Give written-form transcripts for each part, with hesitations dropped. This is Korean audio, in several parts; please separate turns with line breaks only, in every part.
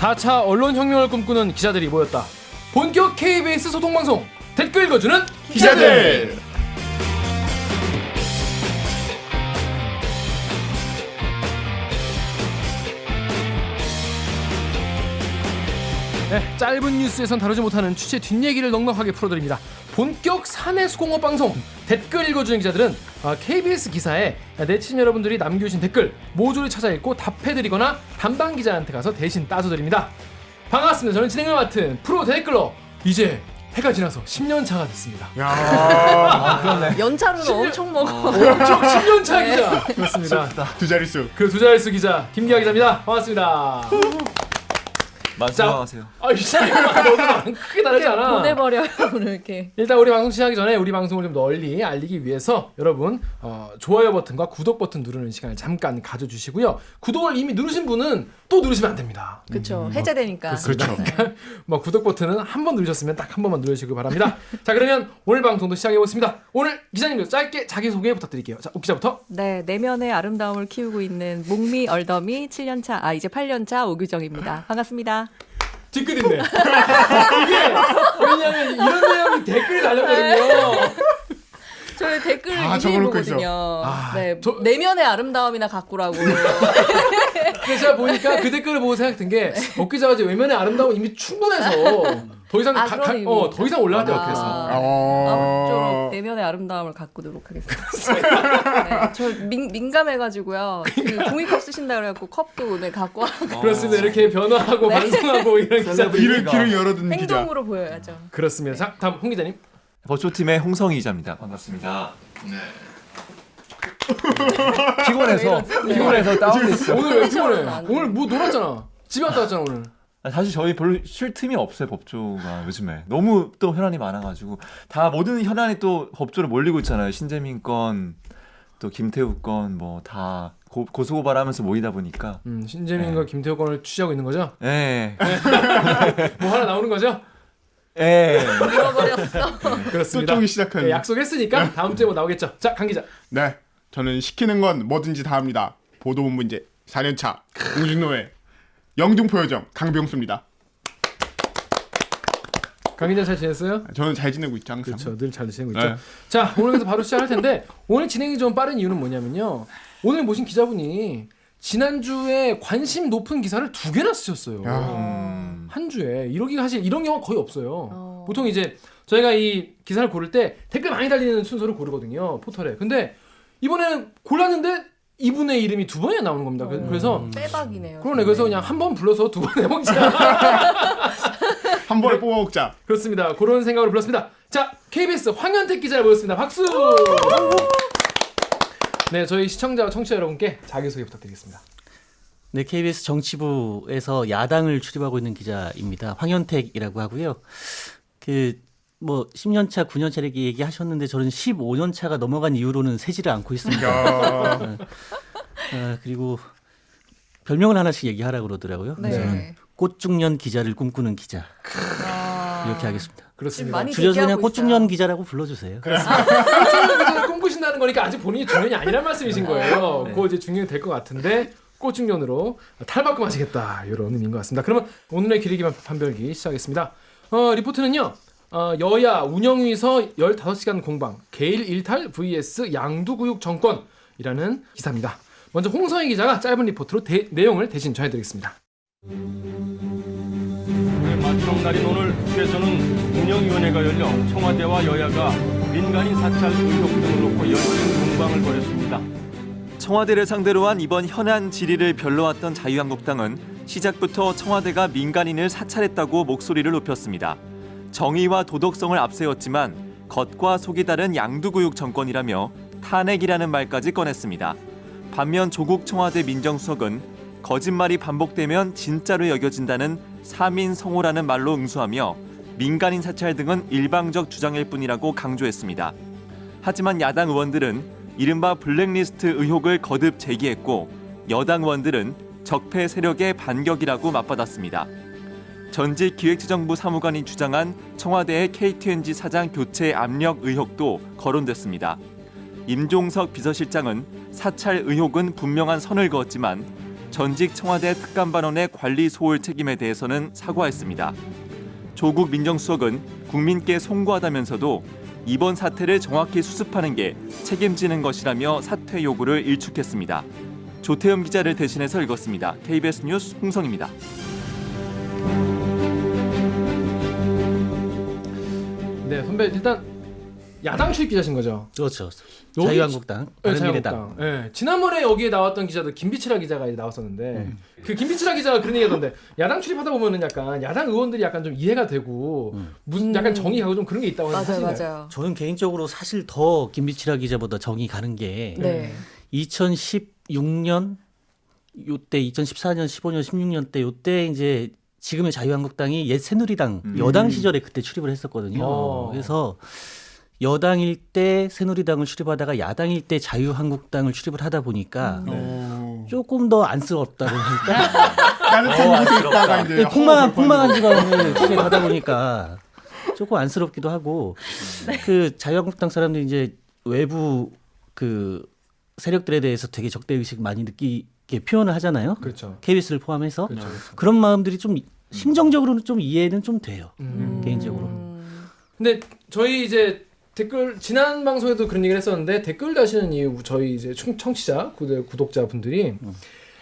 4차 언론혁명을 꿈꾸는 기자들이 모였다. 본격 KBS 소통방송 댓글 읽어주는 기자들. 네, 짧은 뉴스에선 다루지 못하는 취재 뒷얘기를 넉넉하게 풀어드립니다. 본격 사내 수공업 방송 댓글 읽어주는 기자들은 KBS 기사에 네티즌 여러분들이 남겨주신 댓글 모조리 찾아 읽고 답해드리거나 담당 기자한테 가서 대신 따져드립니다. 반갑습니다. 저는 진행을 맡은 프로 댓글러 이제 해가 지나서 10년 차가 됐습니다.
그렇네.
연차로는 엄청 먹어.
엄청 10년 차 기자. 그렇습니다.
두 자릿수.
그 두 자릿수 기자 김기아 기자입니다. 반갑습니다.
만수하세요.
아, 너도 크게 다르지 않아.
보내버려요 오늘 이렇게.
일단 우리 방송 시작하기 전에 우리 방송을 좀 널리 알리기 위해서 여러분 좋아요 버튼과 구독 버튼 누르는 시간을 잠깐 가져주시고요. 구독을 이미 누르신 분은 또 누르시면 안 됩니다.
그렇죠. 해제되니까.
그렇죠.
뭐 구독 버튼은 한 번 누르셨으면 딱 한 번만 누르시기 바랍니다. 자, 그러면 오늘 방송도 시작해보겠습니다. 오늘 기자님들 짧게 자기소개 부탁드릴게요. 자, 옥 기자부터.
네, 내면의 아름다움을 키우고 있는 목미 얼더미 7년차, 이제 8년차 오규정입니다. 반갑습니다.
뒤끝 있네. 이게 왜냐면 이런 내용이 댓글이 달렸거든요.
저희 댓글을
아,
미리
저걸
보거든요. 네,
저-
내면의 아름다움이나 가꾸라고.
그래서 제가 보니까 그 댓글을 보고 생각든 게 옥 기자가 이제 외면의 아름다움은 이미 충분해서 더 이상
그런 의미.
더 이상 올라갈 데가 없어서.
아무쪼록 내면의 아름다움을 가꾸도록 하겠습니다. 네, 저 민감해가지고요. 그 종이컵 쓰신다 그래갖고 컵도 네, 갖고 와서
그렇습니다. 이렇게 변화하고
네.
반성하고 이런 기자들이
길을 열어두는 기자.
행동으로 보여야죠.
그렇습니다. 자, 다음 홍 기자님.
버초팀의 홍성희 기자입니다. 반갑습니다.
피곤해서
다운됐어.
오늘 왜
컨디션은
피곤해?
안 돼.
오늘 뭐 놀았잖아. 집에 갔다 왔잖아 오늘.
사실 저희 별로 쉴 틈이 없어요. 법조가 요즘에 너무 또 현안이 많아가지고 다 모든 현안이 또 법조로 몰리고 있잖아요. 신재민 건, 또 김태우 건 뭐 다 고소고발하면서 모이다 보니까.
신재민과 김태호 건을 취재하고 있는 거죠?
예.
뭐 하나 나오는 거죠?
예.
잃어버렸어.
그렇습니다.
소통이 시작한.
네, 약속했으니까 다음 주에 뭐 나오겠죠. 자, 강 기자.
네, 저는 시키는 건 뭐든지 다 합니다. 보도본부 이제 4년차 공직노예 영등포 요정 강병수입니다.
강 기자 잘 지냈어요?
저는 잘 지내고 있죠 항상.
그렇죠. 늘 잘 지내고 있죠.
네.
자, 오늘 그래서 바로 시작할 텐데 오늘 진행이 좀 빠른 이유는 뭐냐면요. 오늘 모신 기자분이 지난주에 관심 높은 기사를 2개나 쓰셨어요. 한 주에. 이런 경우가 거의 없어요. 보통 이제 저희가 이 기사를 고를 때 댓글 많이 달리는 순서를 고르거든요. 포털에. 근데 이번에는 골랐는데 이분의 이름이 2번이나 나오는 겁니다. 그래서
빼박이네요.
그러네. 그래서 그냥 한 번 불러서 2번 해먹자.
한 번에 뽑아먹자.
그렇습니다. 그런 생각으로 불렀습니다. 자, KBS 황현택 기자를 모셨습니다. 박수! 네, 저희 시청자와 청취자 여러분께 자기소개 부탁드리겠습니다.
네, KBS 정치부에서 야당을 출입하고 있는 기자입니다. 황현택이라고 하고요. 뭐 10년 차, 9년 차 이렇게 얘기하셨는데 저는 15년 차가 넘어간 이후로는 세지를 않고 있습니다. 그리고 별명을 하나씩 얘기하라고 그러더라고요.
네.
저는 꽃중년 기자를 꿈꾸는 기자. 이렇게 하겠습니다.
그렇습니다.
많이
줄여서 그냥
대기하고
꽃중년
있어요.
기자라고 불러주세요.
꽃중년을 꿈꾸신다는 거니까 아직 본인이 중년이 아니란 말씀이신 거예요.
네.
그거 이제 중년이 될 것 같은데 꽃중년으로 탈바꿈하시겠다 이런 의미인 것 같습니다. 그러면 오늘의 기르기만 판별기 시작하겠습니다. 리포트는요. 여야 운영위서 15시간 공방 개일 일탈 vs 양두구육 정권이라는 기사입니다. 먼저 홍성희 기자가 짧은 리포트로 내용을 대신 전해드리겠습니다.
마지막 날인 오늘 국회에서는 운영위원회가 열려 청와대와 여야가 민간인 사찰 의혹 등을 놓고 열띤 공방을 벌였습니다.
청와대를 상대로 한 이번 현안 질의를 별로왔던 자유한국당은 시작부터 청와대가 민간인을 사찰했다고 목소리를 높였습니다. 정의와 도덕성을 앞세웠지만 겉과 속이 다른 양두구육 정권이라며 탄핵이라는 말까지 꺼냈습니다. 반면 조국 청와대 민정수석은 거짓말이 반복되면 진짜로 여겨진다는 사민성호라는 말로 응수하며 민간인 사찰 등은 일방적 주장일 뿐이라고 강조했습니다. 하지만 야당 의원들은 이른바 블랙리스트 의혹을 거듭 제기했고 여당 의원들은 적폐 세력의 반격이라고 맞받았습니다. 전직 기획재정부 사무관이 주장한 청와대의 KTNG 사장 교체 압력 의혹도 거론됐습니다. 임종석 비서실장은 사찰 의혹은 분명한 선을 그었지만 전직 청와대 특감반원의 관리 소홀 책임에 대해서는 사과했습니다. 조국 민정수석은 국민께 송구하다면서도 이번 사태를 정확히 수습하는 게 책임지는 것이라며 사퇴 요구를 일축했습니다. 조태음 기자를 대신해서 읽었습니다. KBS 뉴스 홍성입니다.
네, 선배 일단 야당 출입 기자신 거죠?
그렇죠.
여기
자유한국당,
네,
바른미래당.
자유한국당. 네, 지난번에 여기에 나왔던 기자도 김비치라 기자가 이제 나왔었는데 그 김비치라 기자가 그런 얘기하던데 야당 출입하다 보면은 약간 야당 의원들이 약간 좀 이해가 되고 무슨 약간 정이 가고 좀 그런 게 있다고
맞아요,
하시나요?
맞아요.
저는 개인적으로 사실 더 김비치라 기자보다 정이 가는 게
네.
2016년 요때 2014년, 15년, 16년 때 요때 이제 지금의 자유한국당이 옛 새누리당 여당 시절에 그때 출입을 했었거든요. 그래서 여당일 때 새누리당을 출입하다가 야당일 때 자유한국당을 출입을 하다 보니까 조금 더 안쓰럽다고 할까?
따뜻한 곳에 있다가 이제
폭망한 지방을 출입하다 보니까 조금 안쓰럽기도 하고 그 자유한국당 사람들이 이제 외부 그 세력들에 대해서 되게 적대 의식 많이 느끼게 표현을 하잖아요.
그렇죠.
KBS를 포함해서
그렇죠.
그런 마음들이 좀 심정적으로는 좀 이해는 좀 돼요. 개인적으로.
근데 저희 이제 댓글 지난 방송에도 그런 얘기를 했었는데 댓글 다시는 이유 저희 이제 청취자 구독자분들이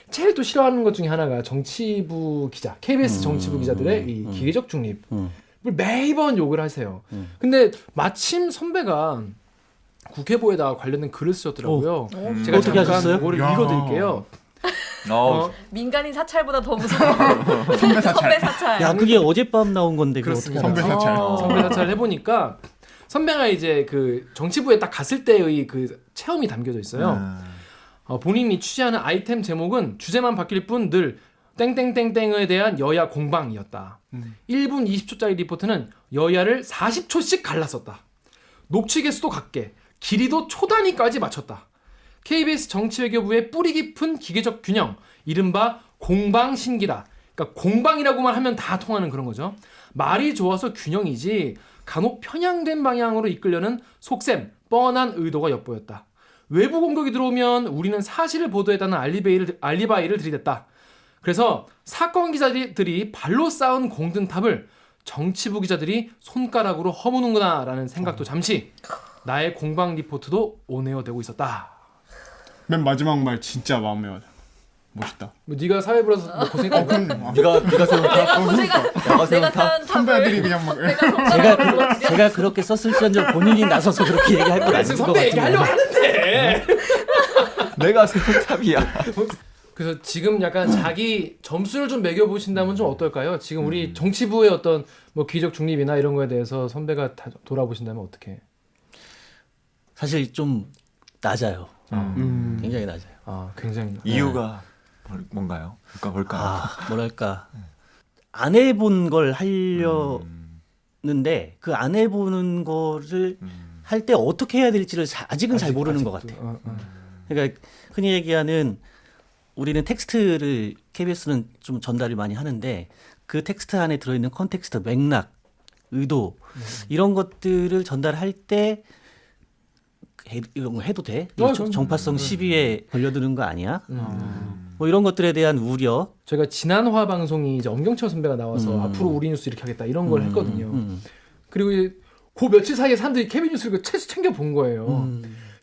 제일 또 싫어하는 것 중에 하나가 정치부 기자, KBS 정치부 기자들의 이 기계적 중립을 매번 욕을 하세요. 근데 마침 선배가 국회보에다가 관련된 글을 쓰셨더라고요. 제가
어떻게
잠깐
하셨어요?
그거를
야.
읽어드릴게요.
민간인 사찰보다 더 무서워.
선배 사찰.
선배 사찰.
야 그게 어젯밤 나온 건데 그거 어떻게
그렇습니다.
선배 사찰.
선배 사찰을 해보니까 선배가 이제 그 정치부에 딱 갔을 때의 그 체험이 담겨져 있어요. 본인이 취재하는 아이템 제목은 주제만 바뀔 뿐 늘 땡땡땡땡에 대한 여야 공방이었다. 1분 20초짜리 리포트는 여야를 40초씩 갈랐었다. 녹취 개수도 같게 길이도 초 단위까지 맞췄다. KBS 정치외교부의 뿌리 깊은 기계적 균형, 이른바 공방신기다. 그러니까 공방이라고만 하면 다 통하는 그런 거죠. 말이 좋아서 균형이지 간혹 편향된 방향으로 이끌려는 속셈, 뻔한 의도가 엿보였다. 외부 공격이 들어오면 우리는 사실을 보도했다는 알리바이를 들이댔다. 그래서 사건 기자들이 발로 쌓은 공든탑을 정치부 기자들이 손가락으로 허무는구나라는 생각도 잠시 나의 공방 리포트도 온에어되고 있었다.
맨 마지막 말 진짜 마음에 와요. 멋있다.
뭐 네가 사회 불러서 뭐 고생했다고?
네가 세운
내가 쌓은
선배들이
탑을
그냥 막
제가 그렇게 썼을지언정 본인이 나서서 그렇게 얘기할 건 아닌 것
선배 얘기하려고
같은데.
하는데.
내가 세운 탑이야.
그래서 지금 약간 자기 점수를 좀 매겨보신다면 좀 어떨까요? 지금 우리 정치부의 어떤 뭐 기적 중립이나 이런 거에 대해서 선배가 다 돌아보신다면 어떻게?
사실 좀 낮아요. 굉장히 낮아요.
아, 굉장히.
이유가 뭔가요? 뭘까요?
뭐랄까 안 해본 걸 하려는데 그 안 해보는 거를 할 때 어떻게 해야 될지를 아직은 잘 모르는 것 같아요. 그러니까 흔히 얘기하는 우리는 텍스트를 KBS는 좀 전달을 많이 하는데 그 텍스트 안에 들어있는 컨텍스트, 맥락, 의도 이런 것들을 전달할 때 이런 거 해도 돼? 정파성 시비에 걸려드는 거 아니야? 뭐 이런 것들에 대한 우려.
저희가 지난 화 방송이 이제 엄경철 선배가 나와서 앞으로 우리 뉴스 이렇게 하겠다 이런 걸 했거든요. 그리고 이제 그 며칠 사이에 사람들이 케빈 뉴스를 챙겨 본 거예요.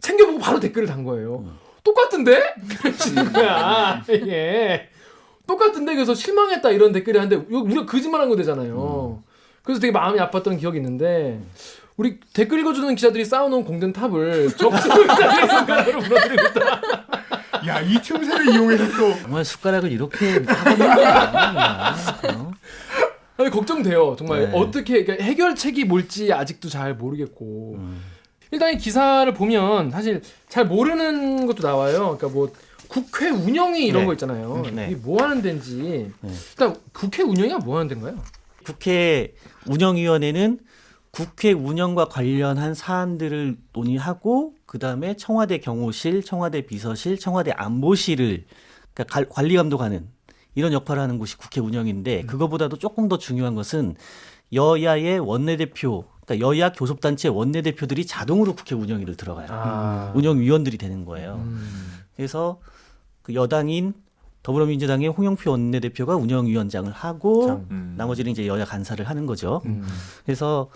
챙겨보고 바로 댓글을 단 거예요. 똑같은데? 그러시는 거야. 이게 똑같은데 그래서 실망했다 이런 댓글이 하는데 우리가 거짓말한 거 되잖아요. 그래서 되게 마음이 아팠던 기억이 있는데 우리 댓글 읽어주는 기자들이 쌓아놓은 공든 탑을 정치부 기자들의 손가락으로 무너뜨리고 있다.
야, 이 틈새를 이용해서 또
정말 숟가락을 이렇게 하는 거야.
아니, 걱정돼요. 정말
네.
어떻게 그러니까 해결책이 뭘지 아직도 잘 모르겠고 일단 이 기사를 보면 사실 잘 모르는 것도 나와요. 그러니까 뭐 국회 운영위 이런
네.
거 있잖아요.
네.
이게 뭐 하는 데인지 일단 국회 운영위가 뭐 하는 데인가요?
국회 운영위원회는 국회 운영과 관련한 사안들을 논의하고 그다음에 청와대 경호실, 청와대 비서실, 청와대 안보실을 그러니까 관리 감독하는 이런 역할을 하는 곳이 국회 운영인데 그거보다도 조금 더 중요한 것은 여야의 원내대표, 그러니까 여야 교섭단체 원내대표들이 자동으로 국회 운영위를 들어가요. 운영위원들이 되는 거예요. 그래서 그 여당인 더불어민주당의 홍영표 원내대표가 운영위원장을 하고
음.
나머지는 이제 여야 간사를 하는 거죠. 그래서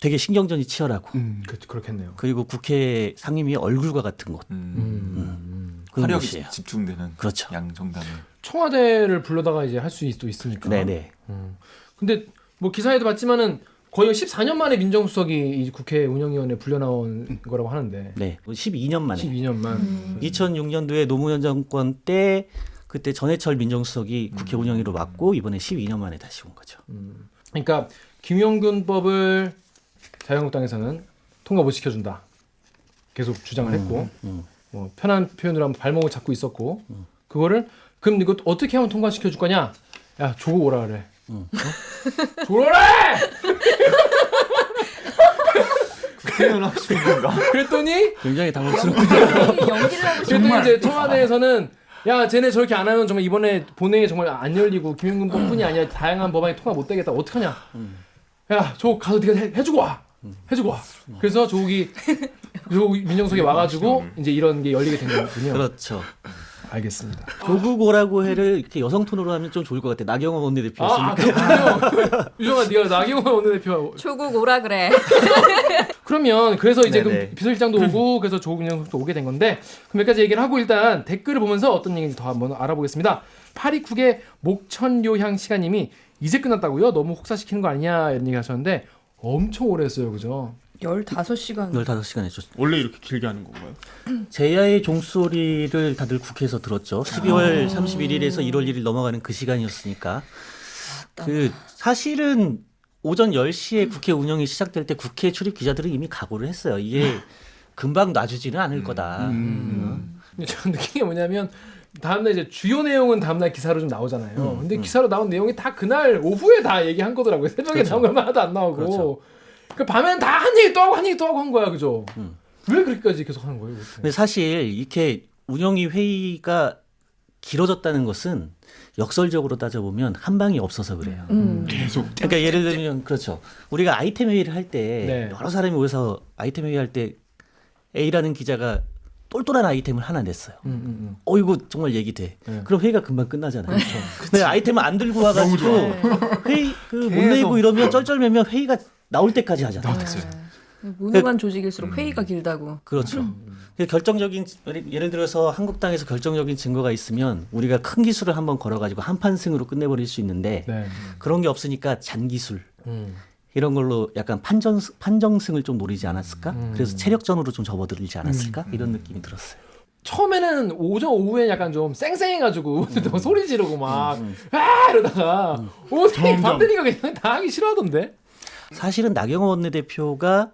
되게 신경전이 치열하고
그렇겠네요.
그리고 국회 상임위 얼굴과 같은 곳 그런
화력이
곳이에요.
집중되는
그렇죠.
양 정당의.
청와대를 불러다가 이제 할 수 있으니까.
네네.
근데 뭐 기사에도 봤지만은 거의 14년 만에 민정수석이 이 국회 운영위원회 불려 나온 거라고 하는데.
네, 12년 만에.
12년만.
2006년도에 노무현 정권 때 그때 전해철 민정수석이 국회 운영위로 맡고 이번에 12년 만에 다시 온 거죠.
그러니까 김용균법을 자유한국당에서는 통과 못 시켜준다. 계속 주장을 했고 뭐 편한 표현으로 하면 발목을 잡고 있었고 그거를 그럼 이거 어떻게 하면 통과시켜줄 거냐? 야 조국 오라 그래. 조국 오라!
표현하고 싶은 건가?
그랬더니
굉장히 당혹스럽고
연기를 하고 싶은
그랬더니 이제 청와대에서는 야 쟤네 저렇게 안 하면 정말 이번에 본회의 정말 안 열리고 김용균법뿐이 아니라 다양한 법안이 통과 못 되겠다. 어떡하냐? 야 조국 가서 네가 해주고 와. 해주고 와. 그래서 조국 민정수석이 와가지고 이제 이런 게 열리게 된 거군요.
그렇죠.
알겠습니다.
조국 오라고 해를 이렇게 여성 톤으로 하면 좀 좋을 것 같아. 나경원 원내대표였으니까.
그렇군요. 유정아, 네가 나경원 원내대표.
조국 오라 그래.
그러면 그래서 이제
네네.
그럼 비서실장도 오고 그래서 조국 민정수석도 오게 된 건데 그럼 몇 가지 얘기를 하고 일단 댓글을 보면서 어떤 얘기인지 더 한번 알아보겠습니다. 파리쿡의 목천료향 시간님이 이제 끝났다고요? 너무 혹사시키는 거 아니냐 이런 얘기 하셨는데 엄청 오래 했어요, 그죠?
15시간.
15시간 했죠.
원래 이렇게 길게 하는 건가요?
제야의 종소리를 다들 국회에서 들었죠. 12월 31일에서 1월 1일 넘어가는 그 시간이었으니까. 그 사실은 오전 10시에 국회 운영이 시작될 때 국회 출입 기자들은 이미 각오를 했어요. 이게 금방 놔주지는 않을 거다.
근데 저 느낀 게 뭐냐면 다음날 이제 주요 내용은 다음날 기사로 좀 나오잖아요. 근데 기사로 나온 내용이 다 그날 오후에 다 얘기한 거더라고요. 새벽에
그렇죠.
나온 거 하나도 안 나오고.
그렇죠.
그 밤에는 다 한 얘기 또 하고 한 얘기 또 하고 한 거야, 그죠? 왜 그렇게까지 계속 하는 거예요?
근데 사실 이렇게 운영위 회의가 길어졌다는 것은 역설적으로 따져보면 한 방이 없어서 그래요.
계속
그러니까 예를 들면 그렇죠. 우리가 아이템 회의를 할 때
네.
여러 사람이 모여서 아이템 회의할 때 A라는 기자가 똘똘한 아이템을 하나 냈어요. 이거 정말 얘기돼.
네.
그럼 회의가 금방 끝나잖아요. 근데 아이템을 안 들고 와가지고 회의 못
계속.
내고 이러면 쩔쩔매면 회의가 나올 때까지 하잖아요.
무능한 조직일수록 회의가 길다고.
그렇죠. 결정적인 예를 들어서 한국당에서 결정적인 증거가 있으면 우리가 큰 기술을 한번 걸어가지고 한판 승으로 끝내버릴 수 있는데
네.
그런 게 없으니까 잔기술 이런 걸로 약간 판정승을 좀 노리지 않았을까? 그래서 체력전으로 좀 접어들지 않았을까? 이런 느낌이 들었어요.
처음에는 오전 오후에 약간 좀 쌩쌩해가지고 막 소리 지르고 막 아 이러다가 오전에 밤 되니까 그냥 다 하기 싫어하던데.
사실은 나경원 원내대표가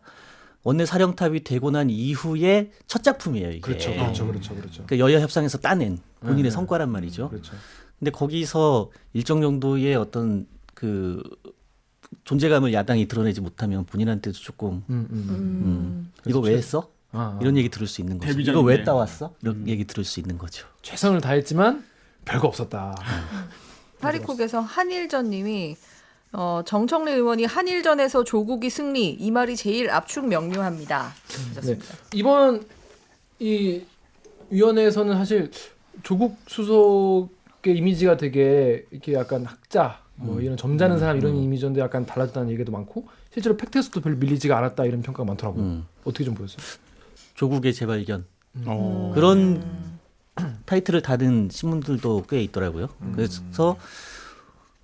원내사령탑이 되고 난 이후에 첫 작품이에요. 이게.
그렇죠.
그러니까 여야 협상에서 따낸 본인의
네.
성과란 말이죠.
그렇죠.
근데 거기서 일정 정도의 어떤 그 존재감을 야당이 드러내지 못하면 본인한테도 조금 이거 왜 했어? 이런 얘기 들을 수 있는 거죠. 이거
데뷔전인데.
왜 따왔어? 이런 얘기 들을 수 있는 거죠.
최선을 다했지만 별거 없었다.
파리콕에서 한일전님이 정청래 의원이 한일전에서 조국이 승리 이 말이 제일 압축 명료합니다.
네. 이번 이 위원회에서는 사실 조국 수석의 이미지가 되게 이렇게 약간 학자 뭐 이런 점잖은 사람 이런 이미지인데 약간 달라졌다는 얘기도 많고 실제로 팩트에서도 별로 밀리지가 않았다 이런 평가가 많더라고요. 어떻게 좀 보였어요?
조국의 재발견 그런 타이틀을 다는 신문들도 꽤 있더라고요. 그래서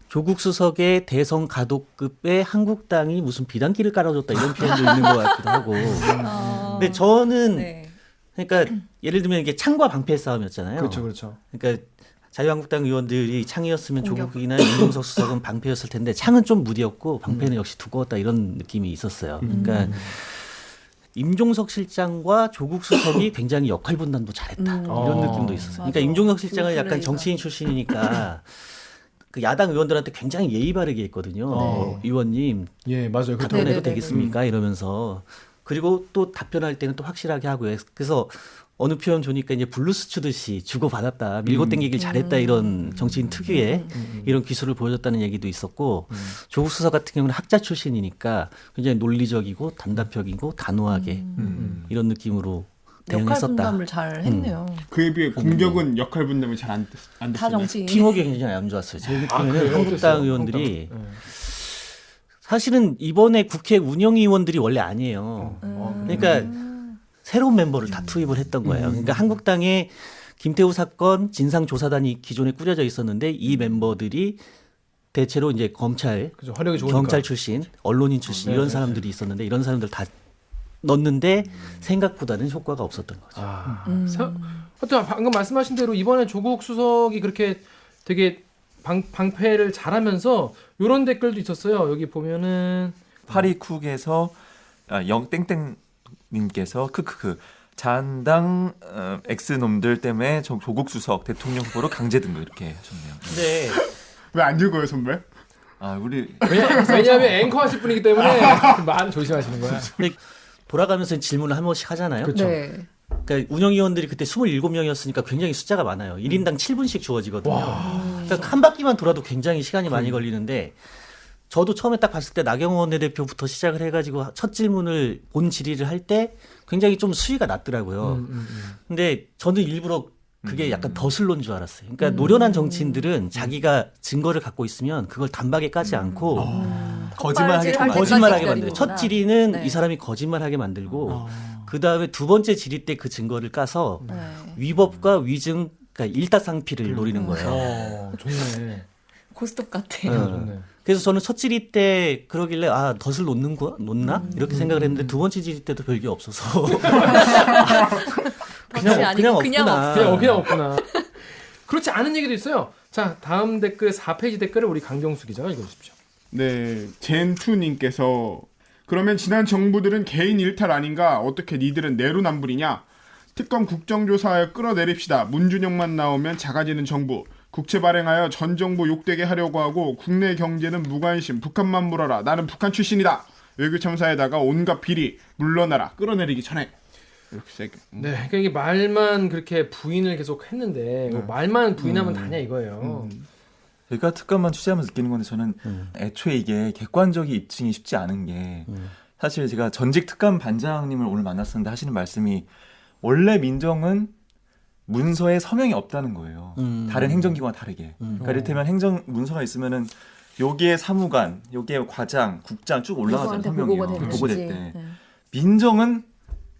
조국 수석의 대선 가독급의 한국당이 무슨 비단길을 깔아줬다 이런 표현도 있는 것 같기도 하고. 근데 저는
네.
그러니까 예를 들면 이게 창과 방패의 싸움이었잖아요.
그렇죠.
그러니까 자유한국당 의원들이 창이었으면
공격.
조국이나 이명석 수석은 방패였을 텐데 창은 좀 무디였고 방패는 역시 두꺼웠다 이런 느낌이 있었어요. 그러니까 임종석 실장과 조국 수석이 굉장히 역할 분담도 잘했다 이런 느낌도 있었어요. 그러니까
맞아.
임종석 실장은
그
약간
플레이가.
정치인 출신이니까 그 야당 의원들한테 굉장히 예의 바르게 했거든요. 의원님
예, 맞아요.
답변해도
네네네.
되겠습니까? 이러면서 그리고 또 답변할 때는 또 확실하게 하고요. 그래서 어느 표현 주니까 이제 블루스 추듯이 주고받았다, 밀고 당기길 잘했다 이런 정치인 특유의 이런 기술을 보여줬다는 얘기도 있었고 조국 수석 같은 경우는 학자 출신이니까 굉장히 논리적이고 단답형이고 단호하게 이런 느낌으로
역할
대응했었다.
분담을 잘 했네요.
그에 비해 공격은 역할 분담이 잘 안 됐습니다.
다 정치인.
팀워크가 굉장히 안 좋았어요. 제가 보면
그래요?
한국당
어땠어요?
의원들이
한국당. 네.
사실은 이번에 국회 운영위원들이 원래 아니에요. 그러니까 새로운 멤버를 다 투입을 했던 거예요. 그러니까 한국당에 김태우 사건 진상조사단이 기존에 꾸려져 있었는데 이 멤버들이 대체로 이제 검찰,
그죠. 활력이 좋으니까.
경찰 출신, 언론인 출신 이런 사람들이 있었는데 이런 사람들 다 넣었는데 생각보다는 효과가 없었던 거죠.
하여튼 방금 말씀하신 대로 이번에 조국 수석이 그렇게 되게 방패를 잘하면서 이런 댓글도 있었어요. 여기 보면은
파리쿡에서 영땡땡님께서 크크크 잔당 X놈들 때문에 조국 수석 대통령 후보로 강제 등극 이렇게 하셨네요.
근데
왜 안 읽어요, 선배?
아 우리
왜냐하면 앵커 하실 분이기 때문에 말 조심하시는 거야.
근데 돌아가면서 질문을 한 번씩 하잖아요.
그렇죠.
네.
그러니까 운영위원들이 그때 27명이었으니까 굉장히 숫자가 많아요. 1인당 7분씩 주어지거든요. 그러니까 한 바퀴만 돌아도 굉장히 시간이 많이 걸리는데 저도 처음에 딱 봤을 때 나경원 원내대표부터 시작을 해가지고 첫 질문을 본 질의를 할 때 굉장히 좀 수위가 낮더라고요. 근데 저는 일부러 그게 약간 더슬론 줄 알았어요. 그러니까 노련한 정치인들은 자기가 증거를 갖고 있으면 그걸 단박에 까지 않고
거짓말하게
할 때까지
거짓말하게 만들고
기다리는구나.
첫 질의는
네.
이 사람이 거짓말하게 만들고 그 다음에 두 번째 질의 때 그 증거를 까서
네.
위법과 위증, 그러니까 일타상피를 노리는 거예요.
좋네.
고스톱 같아요.
좋네.
그래서 저는 첫 질의 때 그러길래 아 덫을 놓나 이렇게 생각을 했는데 두 번째 질의 때도 별게 없어서 그냥 없구나.
그냥 없구나. 그렇지 않은 얘기도 있어요. 자, 다음 댓글 4페이지 댓글을 우리 강경수 기자가 읽어주십시오.
네, 젠투님께서 그러면 지난 정부들은 개인 일탈 아닌가? 어떻게 니들은 내로남불이냐? 특검 국정조사에 끌어내립시다. 문준영만 나오면 작아지는 정부. 국채 발행하여 전 정부 욕되게 하려고 하고 국내 경제는 무관심. 북한만 물어라. 나는 북한 출신이다. 외교 참사에다가 온갖 비리 물러나라. 끌어내리기 전에. 이렇게 세게.
네, 그러니까 이게 말만 그렇게 부인을 계속 했는데 말만 부인하면 다냐 이거예요.
제가 특검만 취재하면서 느끼는 건데 저는 애초에 이게 객관적인 입증이 쉽지 않은 게 사실 제가 전직 특감 반장님을 오늘 만났었는데 하시는 말씀이 원래 민정은 문서에 서명이 없다는 거예요. 다른 행정기관과 다르게. 그러니까 이를테면 행정 문서가 있으면은 여기에 사무관, 여기에 과장, 국장 쭉 올라가잖아요.
누구한테
서명이요.
보고가
보고될
되는지.
때.
네.
민정은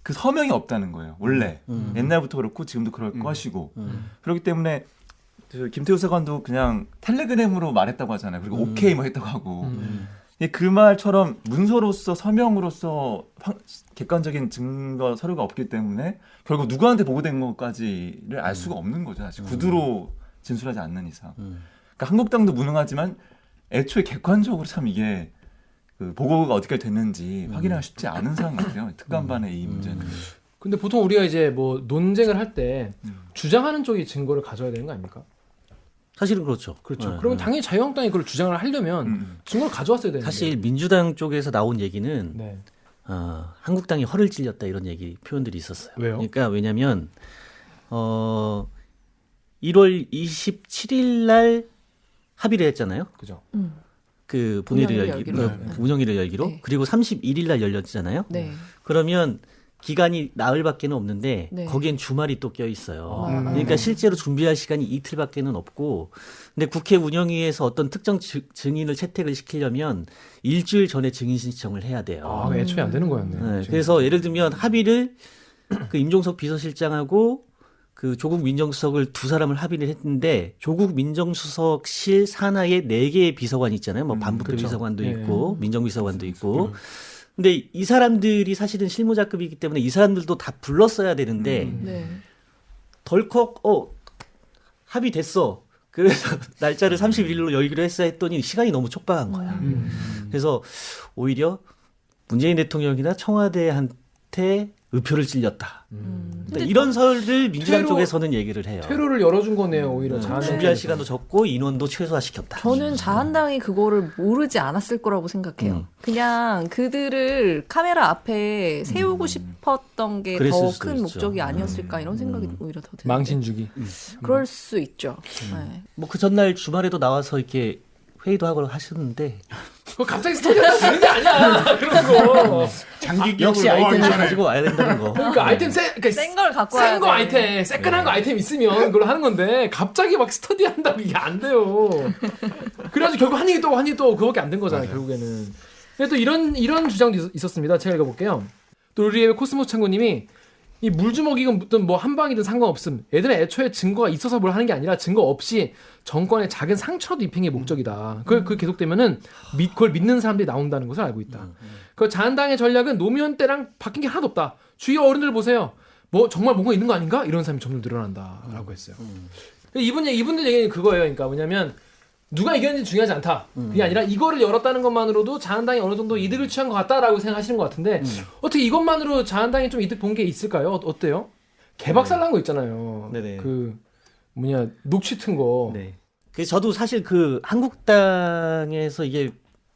그 서명이 없다는 거예요. 원래 옛날부터 그렇고 지금도 그럴 것이고 그렇기 때문에 저 김태우 사관도 그냥 텔레그램으로 말했다고 하잖아요. 그리고 오케이 뭐 했다고 하고 그 말처럼 문서로서 서명으로서 객관적인 증거 서류가 없기 때문에 결국 누구한테 보고된 것까지를 알 수가 없는 거죠. 사실 구두로 진술하지 않는 이상. 그러니까 한국당도 무능하지만 애초에 객관적으로 참 이게 그 보고가 어떻게 됐는지 확인하기 쉽지 않은 상황 같아요. 특감반의 이 문제는.
근데 보통 우리가 이제 뭐 논쟁을 할 때 주장하는 쪽이 증거를 가져야 되는 거 아닙니까?
사실은 그렇죠.
그렇죠.
네,
그러면
네.
당연히 자유한국당이 그걸 주장을 하려면 증거를 가져왔어야 되는데.
사실 민주당 쪽에서 나온 얘기는
네.
한국당이 허를 찔렸다 이런 얘기 표현들이 있었어요.
왜요?
그러니까 왜냐하면 1월 27일 날 합의를 했잖아요.
그죠.
그 본회의를
운영위를
열기로,
열기로.
운영위를 열기로.
네.
그리고 31일 날 열렸잖아요.
네.
그러면 기간이 나흘밖에 없는데
네.
거기엔 주말이 또 껴 있어요.
아.
그러니까 실제로 준비할 시간이 이틀밖에는 없고, 근데 국회 운영위에서 어떤 특정 증인을 채택을 시키려면 일주일 전에 증인 신청을 해야 돼요.
아, 애초에 안 되는 거였네.
네, 그래서 예를 들면 합의를 그 임종석 비서실장하고 그 조국 민정수석을 두 사람을 합의를 했는데 조국 민정수석실 산하에 4개의 비서관이 있잖아요. 뭐 반부패
그렇죠.
비서관도
예.
있고 민정비서관도 있고. 근데 이 사람들이 사실은 실무자급이기 때문에 이 사람들도 다 불렀어야 되는데
네.
덜컥 합의됐어. 그래서 날짜를 31일로 열기로 했어야 했더니 시간이 너무 촉박한 거야. 그래서 오히려 문재인 대통령이나 청와대한테 의표를 찔렸다.
근데
이런 설을 민주당
퇴로-
쪽에서는 얘기를 해요.
퇴로를 열어준 거네요. 오히려
준비할
자한당에서.
시간도 적고 인원도 최소화시켰다.
저는 자한당이 그거를 모르지 않았을 거라고 생각해요. 그냥 그들을 카메라 앞에 세우고 싶었던 게
그랬을
더
수도
큰
있죠.
목적이 아니었을까 이런 생각이 오히려 더 드는데.
망신주기.
그럴 수 있죠. 네.
뭐 그 전날 주말에도 나와서 이렇게 회의도 하고 하셨는데
그거 갑자기 스토리가 되는 게 아니야. 그런 거.
장기 기억을
역시
넣어
아이템을
이전에.
가지고 와야 된다는 거.
그러니까 아이템
센 걸 갖고 와야
센거
돼.
아이템, 세끈한 거 아이템 있으면 그걸 하는 건데 갑자기 막 스터디 한다고 이게 안 돼요. 그래가지고 결국 한 얘기 또 그거밖에 안 된 거잖아요. 결국에는. 근데 또 이런 주장도 있었습니다. 제가 읽어볼게요. 또 우리의 코스모스 창고님이 이 물주먹이든 뭐 한방이든 상관없음. 애들은 애초에 증거가 있어서 뭘 하는 게 아니라 증거 없이 정권에 작은 상처라도 입힌 게 목적이다. 그 계속되면은 그걸 믿는 사람들이 나온다는 것을 알고 있다. 그 자한당의 전략은 노무현 때랑 바뀐 게 하나도 없다. 주위 어른들 보세요. 뭐 정말 뭔가 있는 거 아닌가? 이런 사람이 점점 늘어난다라고 했어요. 이분들 얘기는 그거예요. 그러니까 뭐냐면 누가 이겼는지 중요하지 않다. 그게 아니라 이거를 열었다는 것만으로도 자한당이 어느 정도 이득을 취한 것 같다라고 생각하시는 것 같은데 어떻게 이것만으로 자한당이 좀 이득 본 게 있을까요? 어때요? 개박살 난 거 있잖아요.
네네.
그 뭐냐 녹취 튼 거.
네. 그래서 저도 사실 그 한국당에서 이게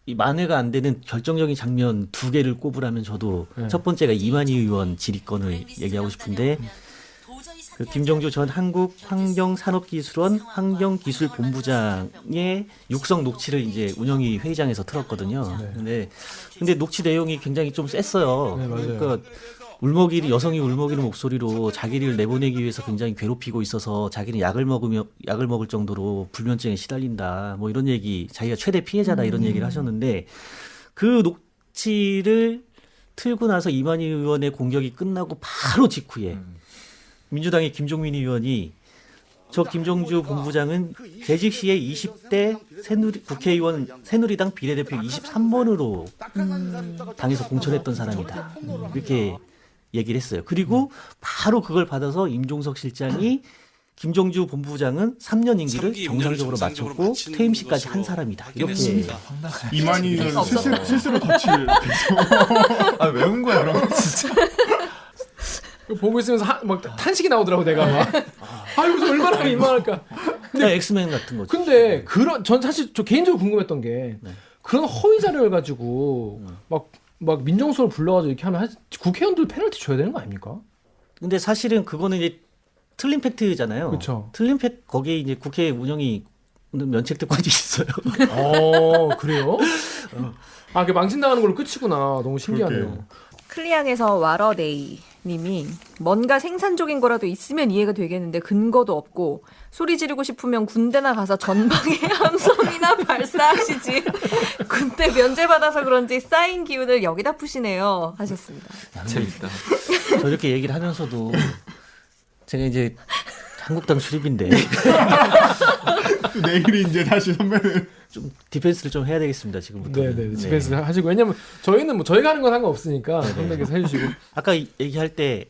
이 만회가 안 되는 결정적인 장면 2개를 꼽으라면 저도
네.
첫 번째가 이만희 의원 질의권을 얘기하고 싶은데 그 김정주 전 한국환경산업기술원 환경기술본부장의 육성 녹취를 이제 운영위 회의장에서 틀었거든요. 근데 녹취 내용이 굉장히 좀 셌어요.
네, 맞아요.
그러니까 여성이 울먹이는 목소리로 자기를 내보내기 위해서 굉장히 괴롭히고 있어서 자기는 약을 먹을 정도로 불면증에 시달린다. 뭐 이런 얘기, 자기가 최대 피해자다 이런 얘기를 하셨는데 그 녹취를 틀고 나서 이만희 의원의 공격이 끝나고 바로 직후에 민주당의 김종민 의원이 저 김정주 본부장은 재직 시에 20대 국회의원 새누리당 비례대표 23번으로 당에서 공천했던 사람이다. 이렇게 얘기를 했어요. 그리고 바로 그걸 받아서 임종석 실장이 김정주 본부장은 3년 임기를 정상적으로 마쳤고 퇴임시까지 한 사람이다. 이렇게
이만희는 스스로 덫을
아, 외운 거야 그런 거 진짜.
보고 있으면서 막 탄식이 나오더라고 내가 막. 아유 그래서 얼마나 민망할까.
그냥 엑스맨 같은 거죠.
근데 전 사실 저 개인적으로 궁금했던 게 그런 허위 자료를 가지고 막 민정수석을 불러가지고 이렇게 하면 국회의원들 페널티 줘야 되는 거 아닙니까?
근데 사실은 그거는 이제 틀린 팩트잖아요.
그쵸.
틀린 팩트 거기에 이제 국회 운영이 면책특권이 있어요.
그래요? 그 망신당하는 걸로 끝이구나. 너무 신기하네요.
그러게요.
클리앙에서 와러데이 님이 뭔가 생산적인 거라도 있으면 이해가 되겠는데 근거도 없고 소리 지르고 싶으면 군대나 가서 전방에 함성이나 발사하시지. 군대 면제받아서 그런지 쌓인 기운을 여기다 푸시네요 하셨습니다.
재밌다.
저 이렇게 얘기를 하면서도 제가 이제 한국당 출입인데
내일이 이제 다시 선배는
좀 디펜스를 좀 해야 되겠습니다 지금부터.
네네. 디펜스 하시고 왜냐면 저희는 뭐 저희가 하는 건 상관없으니까 선배께서 해주시고.
아까 얘기할 때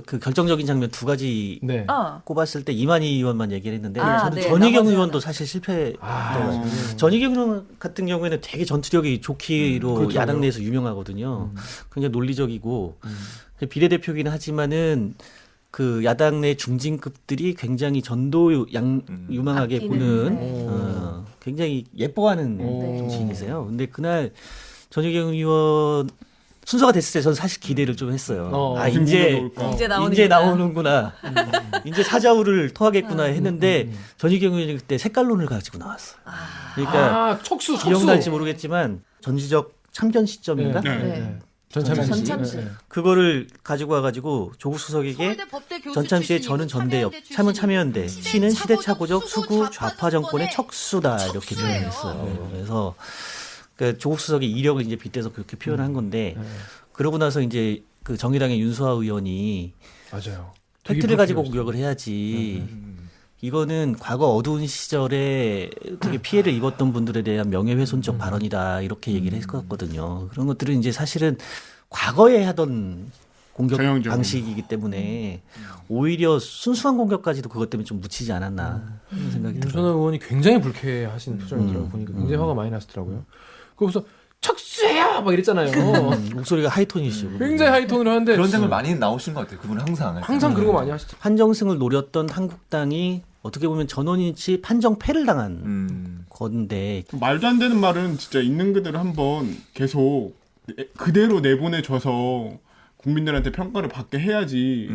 그 결정적인 장면 2가지
네.
꼽았을 때 이만희 의원만 얘기를 했는데 저는
네,
전희경
나머지는.
의원도 사실 실패했어요. 전희경 의원 같은 경우에는 되게 전투력이 좋기로
그렇죠.
야당 내에서 유명하거든요. 굉장히 논리적이고 비례대표기는 하지만은 그 야당 내 중진급들이 굉장히 전도 유망하게
아끼는.
보는
네.
굉장히 예뻐하는
네.
정치인이세요. 근데 그날 전희경 의원 순서가 됐을 때 저는 사실 기대를 좀 했어요.
무슨
이제
기회가 올까?
이제 나오는
이제 나오는구나. 이제 사자우를 토하겠구나 했는데 전희경 의원이 그때 색깔론을 가지고 나왔어. 그러니까
척수.
기억날지 모르겠지만 전지적 참전 시점인가?
네.
네.
전참시.
네.
그거를 가지고 와가지고 조국 수석에게 전참시에 저는 전대협, 참은 참여연대, 시는 시대착오적 수구 좌파 정권의 척수다 이렇게 표현했어요. 그래서 그 조국 수석의 이력을 이제 빗대서 그렇게 표현한 건데 그러고 나서 이제 그 정의당의 윤수아 의원이
맞아요.
팩트를 가지고 공격을 해야지. 이거는 과거 어두운 시절에 되게 피해를 입었던 분들에 대한 명예훼손적 발언이다 이렇게 얘기를 했었거든요. 그런 것들은 이제 사실은 과거에 하던 공격
전형적인.
방식이기 때문에 오히려 순수한 공격까지도 그것 때문에 좀 묻히지 않았나 그런 생각이
윤선호
들어요.
의원이 굉장히 불쾌하신 표정이더라고요. 보니까 굉장히 화가 많이 났더라고요. 그래서 척수야 막 이랬잖아요.
목소리가 하이톤이시고
굉장히 하이톤으로 하는데
그런 장면 많이 나오신 것 같아요. 그분은 항상.
그런 거 많이 하시더라고요.
판정승을 노렸던 한국당이 어떻게 보면 전원일치 판정패를 당한 건데
말도 안 되는 말은 진짜 있는 그대로 한번 계속 그대로 내보내줘서 국민들한테 평가를 받게 해야지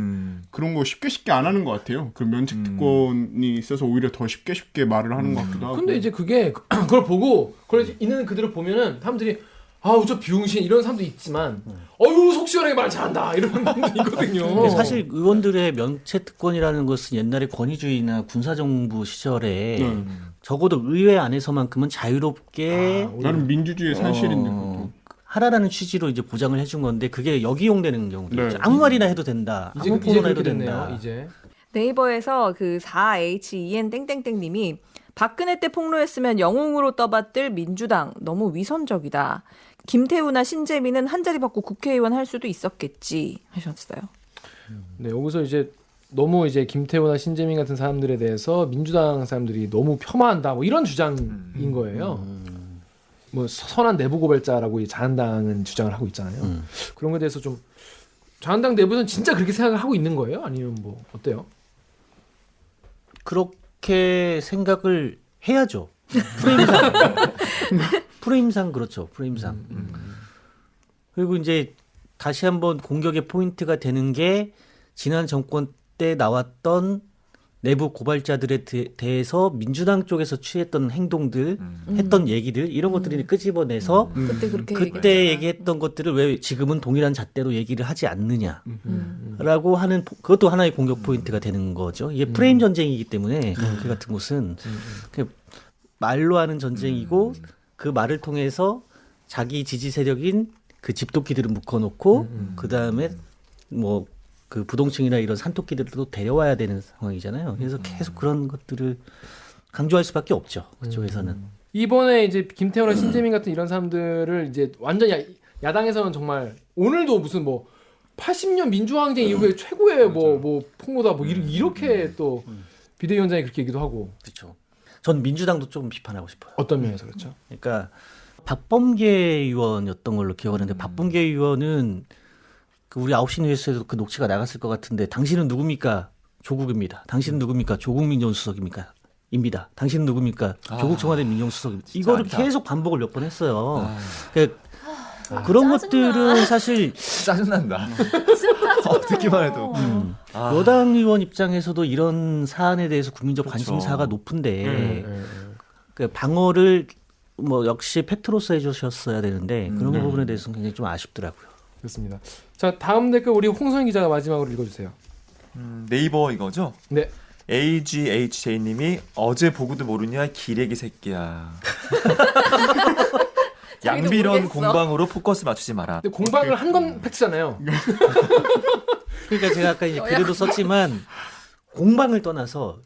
그런 거 쉽게 안 하는 것 같아요. 그 면책 특권이 있어서 오히려 더 쉽게 말을 하는 것 같기도 하고.
근데 이제 그게 그걸 보고 그걸 있는 그대로 보면은 사람들이 아우 저 비용신 이런 사람도 있지만 어유 속 시원하게 말 잘한다 이런 분도 있거든요.
근데 사실 의원들의 면책 특권이라는 것은 옛날에 권위주의나 군사정부 시절에 적어도 의회 안에서만큼은 자유롭게
나는 민주주의의 산실인데. 그것도.
하라라는 취지로 이제 보장을 해준 건데 그게 역이용되는 경우도
네.
있죠. 아무 말이나 해도 된다. 아무 포로나 해도
그렇게
된다.
됐네요, 이제.
네이버에서 그 4HEN 땡땡땡님이 박근혜 때 폭로했으면 영웅으로 떠받들 민주당 너무 위선적이다. 김태우나 신재민은 한 자리 받고 국회의원 할 수도 있었겠지 하셨어요.
네, 여기서 이제 너무 이제 김태호나 신재민 같은 사람들에 대해서 민주당 사람들이 너무 폄하한다 뭐 이런 주장인 거예요. 뭐 선한 내부 고발자라고 자한당은 주장을 하고 있잖아요. 그런 거에 대해서 좀 자한당 내부에서는 진짜 그렇게 생각을 하고 있는 거예요? 아니면 뭐 어때요?
그렇게 생각을 해야죠. 프레임상 그렇죠. 프레임상. 그리고 이제 다시 한번 공격의 포인트가 되는 게 지난 정권 때 나왔던 내부 고발자들에 대해서 민주당 쪽에서 취했던 행동들, 했던 얘기들 이런 것들을 끄집어내서
그때 그렇게
그때 얘기했던 것들을 왜 지금은 동일한 잣대로 얘기를 하지 않느냐라고 하는 그것도 하나의 공격 포인트가 되는 거죠. 이게 프레임 전쟁이기 때문에 그 같은 곳은 그냥 말로 하는 전쟁이고 그 말을 통해서 자기 지지 세력인 그 집도끼들을 묶어놓고 그 다음에 뭐 그 부동층이나 이런 산토끼들도 데려와야 되는 상황이잖아요. 그래서 계속 그런 것들을 강조할 수밖에 없죠. 그쪽에서는.
이번에 이제 김태호나 신재민 같은 이런 사람들을 이제 완전 야당에서는 정말 오늘도 무슨 뭐 80년 민주항쟁 이후에 최고의 뭐 폭로다 뭐 이렇게 또 비대위원장이 그렇게 얘기도 하고.
그렇죠. 전 민주당도 조금 비판하고 싶어요.
어떤 면에서 그렇죠?
그러니까 박범계 의원이었던 걸로 기억하는데 박범계 의원은 그 우리 9시 뉴스에도 그 녹취가 나갔을 것 같은데 당신은 누굽니까? 조국입니다. 당신은 누굽니까? 조국 민정수석입니까? 입니다. 당신은 누굽니까? 조국 청와대 민정수석입니다. 이거를
아니다.
계속 반복을 몇 번 했어요. 그런 것들은 사실
짜증난다. 듣기만 해도.
여당 의원 입장에서도 이런 사안에 대해서 국민적 관심사가 높은데 그 방어를 뭐 역시 팩트로서 해주셨어야 되는데 그런 부분에 대해서는 굉장히 좀 아쉽더라고요.
그렇습니다. 자, 다음 댓글 우리 홍성희 기자가 마지막으로 읽어주세요.
네이버 이거죠?
네.
AGHJ님이 어제 보고도 모르냐 기레기 새끼야. 양비론
모르겠어.
공방으로 포커스 맞추지 마라.
근데 공방을 한 건 팩트잖아요.
그러니까 제가 아까 이제 글에도 썼지만 공방을 떠나서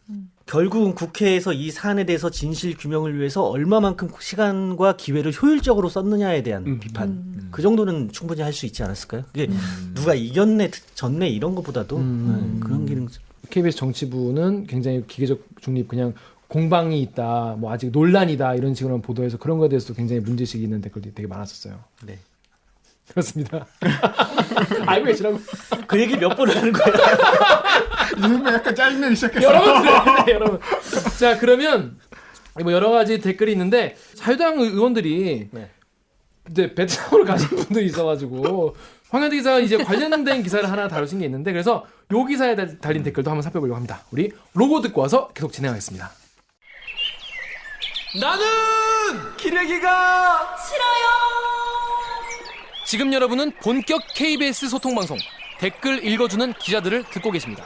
결국은 국회에서 이 사안에 대해서 진실 규명을 위해서 얼마만큼 시간과 기회를 효율적으로 썼느냐에 대한 비판. 그 정도는 충분히 할 수 있지 않았을까요? 그게 누가 이겼네, 졌네 이런 것보다도 그런 기능.
KBS 정치부는 굉장히 기계적 중립 그냥 공방이 있다, 뭐 아직 논란이다 이런 식으로 보도해서 그런 거에 대해서도 굉장히 문제식이 있는 댓글들이 되게 많았었어요.
네.
그렇습니다. 알고 계시라고.
그 얘기 몇 번을 하는 거예요?
이 선배 약간 짜증내기 시작했어.
여러분 들어야 돼, 여러분. 자, 그러면 뭐 여러 가지 댓글이 있는데 자유당 의원들이
네.
이제 베트남으로 가신 분들이 있어가지고 황현대 기자가 이제 관련된 기사를 하나 다루신 게 있는데 그래서 요 기사에 달린 댓글도 한번 살펴보려고 합니다. 우리 로고 듣고 와서 계속 진행하겠습니다. 나는 기레기가 싫어요. 지금 여러분은 본격 KBS 소통 방송 댓글 읽어주는 기자들을 듣고 계십니다.